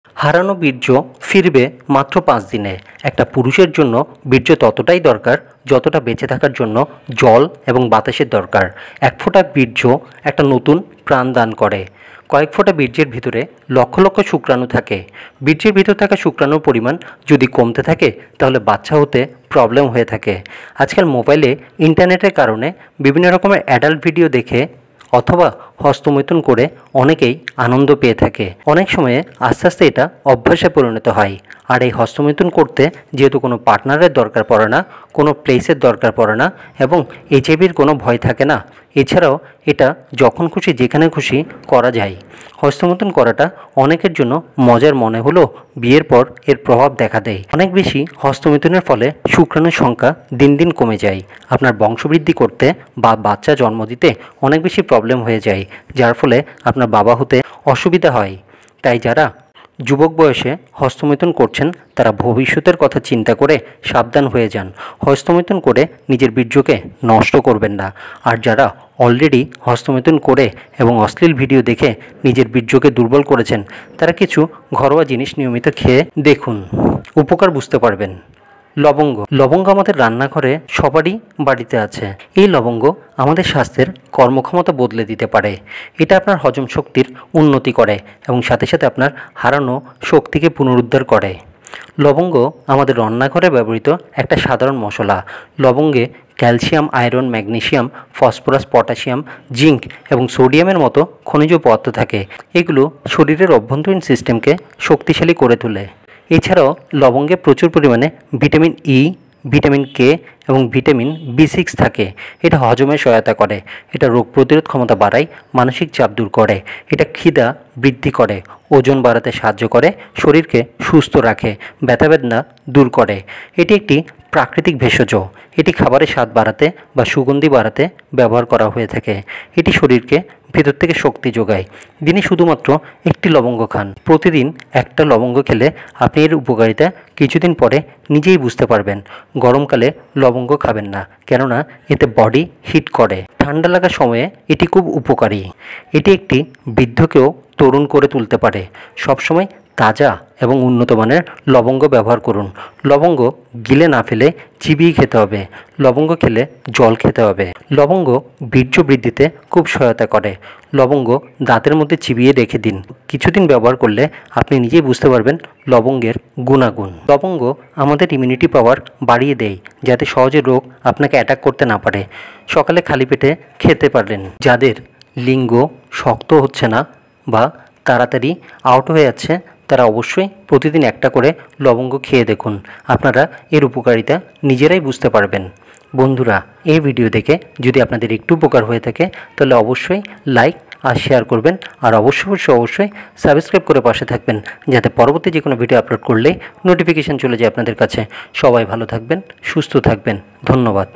হারানো বীর্য ফিরবে মাত্র 5 দিনে। একটা পুরুষের জন্য বীর্য ততটাই দরকার যতটা বেঁচে থাকার জন্য জল এবং বাতাসের দরকার। এক ফোঁটা বীর্য একটা নতুন প্রাণ দান করে। কয়েক ফোঁটা বীর্যের ভিতরে লক্ষ লক্ষ শুক্রাণু থাকে। বীর্যের ভিতর থাকা শুক্রাণুর পরিমাণ যদি কমতে থাকে তাহলে বাচ্চা হতে প্রবলেম হয়ে থাকে। আজকাল মোবাইলে ইন্টারনেটের কারণে বিভিন্ন রকমের অ্যাডাল্ট ভিডিও দেখে অথবা হস্তমৈথুন করে অনেকেই আনন্দ পেয়ে থাকে। অনেক সময়ে আস্তে আস্তে এটা অভ্যাসে পরিণত হয়। আর এই হস্তমৈথুন করতে যেহেতু কোনো পার্টনারের দরকার পড়ে না, কোনো প্লেসের দরকার পড়ে না এবং এইচআইভির কোনো ভয় থাকে না, এছাড়াও এটা যখন খুশি যেখানে খুশি করা যায়। হস্তমৈথুন করাটা অনেকের জন্য মজার মনে হলেও বিয়ের পর এর প্রভাব দেখা দেয়। অনেক বেশি হস্তমৈথুনের ফলে শুক্রাণুর সংখ্যা দিন দিন কমে যায়। আপনার বংশবৃদ্ধি করতে বা বাচ্চা জন্ম দিতে অনেক বেশি প্রবলেম হয়ে যায়, যার ফলে আপনার বাবা হতে অসুবিধা হয়। তাই যারা যুবক বয়সে হস্তমৈথুন করছেন তারা ভবিষ্যতের কথা চিন্তা করে সাবধান হয়ে যান। হস্তমৈথুন করে নিজের বীর্যকে নষ্ট করবেন না। আর যারা অলরেডি হস্তমৈথুন করে এবং অশ্লীল ভিডিও দেখে নিজের বীর্যকে দুর্বল করেছেন তারা কিছু ঘরোয়া জিনিস নিয়মিত খেয়ে দেখুন, উপকার বুঝতে পারবেন। লবঙ্গ। লবঙ্গ আমাদের রান্নাঘরে সবারই বাড়িতে আছে। এই লবঙ্গ আমাদের স্বাস্থ্যের কর্মক্ষমতা বদলে দিতে পারে। এটা আপনার হজম শক্তির উন্নতি করে এবং সাথে সাথে আপনার হারানো শক্তিকে পুনরুদ্ধার করে। লবঙ্গ আমাদের রান্নাঘরে ব্যবহৃত একটা সাধারণ মশলা। লবঙ্গে calcium, iron, magnesium, phosphorus, potassium, zinc এবং সোডিয়ামের মতো খনিজ পদার্থ থাকে। এগুলো শরীরের অভ্যন্তরীণ সিস্টেমকে শক্তিশালী করে তোলে। এছাড়াও লবঙ্গে প্রচুর পরিমাণে ভিটামিন ই, ভিটামিন কে এবং ভিটামিন বি6 থাকে। এটা হজমে সহায়তা করে, এটা রোগ প্রতিরোধ ক্ষমতা বাড়ায়, মানসিক চাপ দূর করে, এটা খিদা বৃদ্ধি করে, ওজন বাড়াতে সাহায্য করে, শরীরকে সুস্থ রাখে, ব্যথা বেদনা দূর করে। এটি একটি প্রাকৃতিক ভেষজ। এটি খাবারের স্বাদ বাড়াতে বা সুগন্ধি বাড়াতে ব্যবহার করা হয়ে থাকে। এটি শরীরকে ভেতর থেকে শক্তি যোগায়। দিনে শুধুমাত্র একটি লবঙ্গ খান। প্রতিদিন একটা লবঙ্গ খেলে আপনি এর উপকারিতা কিছুদিন পরে নিজেই বুঝতে পারবেন। গরমকালে লবঙ্গ খাবেন না, কেননা এতে বডি হিট করে। ঠান্ডা লাগার সময়ে এটি খুব উপকারী। এটি একটি বৃদ্ধকেও তরুণ করে তুলতে পারে। সবসময় তাজা এবং উন্নত মানের লবঙ্গ ব্যবহার করুন। লবঙ্গ গিলে না ফেলে চিবিয়ে খেতে হবে। লবঙ্গ খেলে জল খেতে হবে। লবঙ্গ বীর্য বৃদ্ধিতে খুব সহায়তা করে। লবঙ্গ দাঁতের মধ্যে চিবিয়ে রেখে দিন। কিছুদিন ব্যবহার করলে আপনি নিজেই বুঝতে পারবেন লবঙ্গের গুণাগুণ। লবঙ্গ আমাদের ইমিউনিটি পাওয়ার বাড়িয়ে দেয়, যাতে সহজে রোগ আপনাকে অ্যাটাক করতে না পারে। সকালে খালি পেটে খেতে পারলেন। যাদের লিঙ্গ শক্ত হচ্ছে না বা তাড়াতাড়ি আউট হয়ে যাচ্ছে তারা অবশ্যই প্রতিদিন একটা করে লবঙ্গ খেয়ে দেখুন। আপনারা এর উপকারিতা নিজেরাই বুঝতে পারবেন। বন্ধুরা, এই ভিডিও দেখে যদি আপনাদের একটু উপকার হয়ে থাকে তাহলে অবশ্যই লাইক আর শেয়ার করবেন, আর অবশ্যই সাবস্ক্রাইব করে পাশে থাকবেন, যাতে পরবর্তী যে কোনো ভিডিও আপলোড করলেই নোটিফিকেশান চলে যায় আপনাদের কাছে। সবাই ভালো থাকবেন, সুস্থ থাকবেন। ধন্যবাদ।